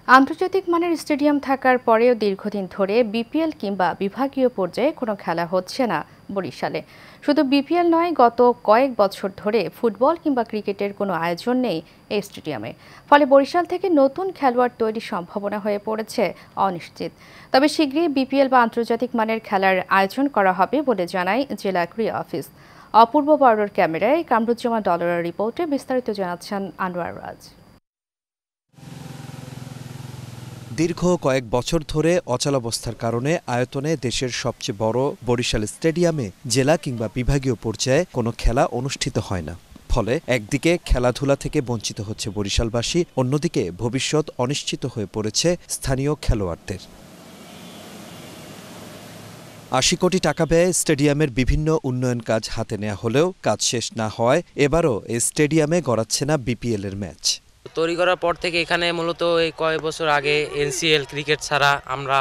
আন্তর্জাতিক মানের স্টেডিয়াম থাকার পরেও দীর্ঘদিন ধরে বিপিএল কিংবা বিভাগীয় পর্যায়ে কোনো খেলা হচ্ছে না বরিশালে। শুধু বিপিএল নয়, গত কয়েক বছর ধরে ফুটবল কিংবা ক্রিকেটের কোনো আয়োজন নেই এই স্টেডিয়ামে। ফলে বরিশাল থেকে নতুন খেলোয়াড় তৈরির সম্ভাবনা হয়ে পড়েছে অনিশ্চিত। তবে শীঘ্রই বিপিএল বা আন্তর্জাতিক মানের খেলার আয়োজন করা হবে বলে জানায় জেলা ক্রীড়া অফিস। অপূর্ব বড়র ক্যামেরায় কামরুজ্জামান ডলারের রিপোর্টে বিস্তারিত জানাচ্ছেন আনোয়ার রাজ। দীর্ঘ কয়েক বছর ধরে অচলাবস্থার কারণে আয়তনে দেশের সবচেয়ে বড় বরিশাল স্টেডিয়ামে জেলা কিংবা বিভাগীয় পর্যায়ে কোনো খেলা অনুষ্ঠিত হয় না। ফলে একদিকে খেলাধুলা থেকে বঞ্চিত হচ্ছে বরিশালবাসী, অন্যদিকে ভবিষ্যৎ অনিশ্চিত হয়ে পড়েছে স্থানীয় খেলোয়াড়দের। ৮০ কোটি টাকা ব্যয়ে স্টেডিয়ামের বিভিন্ন উন্নয়ন কাজ হাতে নেওয়া হলেও কাজ শেষ না হওয়ায় এবারও এই স্টেডিয়ামে গড়াচ্ছে না বিপিএল এর ম্যাচ। তৈরি করার পর থেকে এখানে মূলত এই কয়েক বছর আগে এনসিএল ক্রিকেট ছাড়া আমরা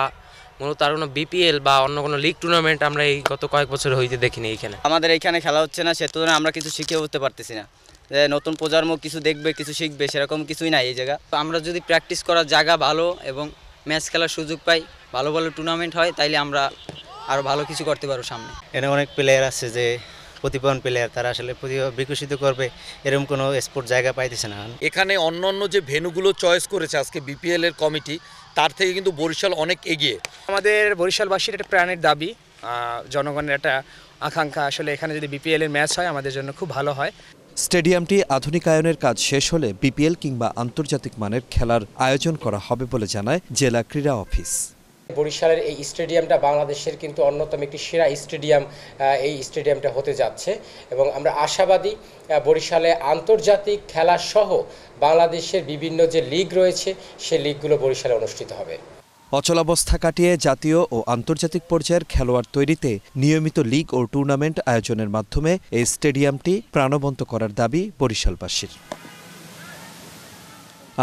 মূলত আর কোনো বিপিএল বা অন্য কোনো লিগ টুর্নামেন্ট আমরা এই গত কয়েক বছর হইতে দেখিনি। এখানে আমাদের এখানে খেলা হচ্ছে না, সে তুলনায় আমরা কিছু শিখে উঠতে পারতেছি না। নতুন প্রজন্ম কিছু দেখবে, কিছু শিখবে, সেরকম কিছুই নাই এই জায়গা। তো আমরা যদি প্র্যাকটিস করার জায়গা ভালো এবং ম্যাচ খেলার সুযোগ পাই, ভালো ভালো টুর্নামেন্ট হয়, তাইলে আমরা আরও ভালো কিছু করতে পারবো সামনে। এখানে অনেক প্লেয়ার আছে যে প্রতিভাবান প্লেয়ার, তারা আসলে প্রতিভা বিকশিত করবে, এরকম কোনো স্পোর্ট জায়গা পাইতেছে না। এখানে অন্য যে ভেন্যুগুলো চয়েস করেছে আজকে বিপিএল এর কমিটি, তার থেকে কিন্তু বরিশাল অনেক এগিয়ে। আমাদের বরিশালবাসীর একটা প্রাণের দাবি, জনগণের একটা আকাঙ্ক্ষা। আসলে এখানে যদি বিপিএল এর ম্যাচ হয় আমাদের জন্য খুব ভালো হয়। স্টেডিয়ামটি আধুনিকায়নের কাজ শেষ হলে বিপিএল কিংবা আন্তর্জাতিক মানের খেলার আয়োজন করা হবে বলে জানায় জেলা ক্রীড়া অফিস। বরিশালের এই স্টেডিয়ামটা বাংলাদেশের কিন্তু অন্যতম একটি সেরা স্টেডিয়াম এই স্টেডিয়ামটা হতে যাচ্ছে এবং আমরা আশাবাদী বরিশালে আন্তর্জাতিক খেলা সহ বাংলাদেশের বিভিন্ন যে লিগ রয়েছে সেই লিগগুলো বরিশালে অনুষ্ঠিত হবে। অচলাবস্থা কাটিয়ে জাতীয় ও আন্তর্জাতিক পর্যায়ের খেলোয়াড় তৈরিতে নিয়মিত লিগ ও টুর্নামেন্ট আয়োজনের মাধ্যমে এই স্টেডিয়ামটি প্রাণবন্ত করার দাবি বরিশালবাসীর।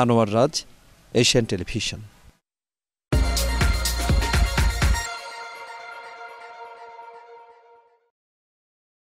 আনোয়ার রাজ, এশিয়ান টেলিভিশন।